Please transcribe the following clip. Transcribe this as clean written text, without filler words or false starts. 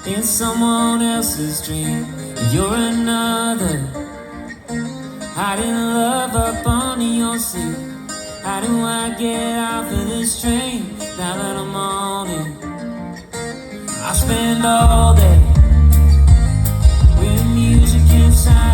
in someone else's dream. You're another, hiding love up under your seat. How do I get off of this train now that I'm on it? I spend all day with music inside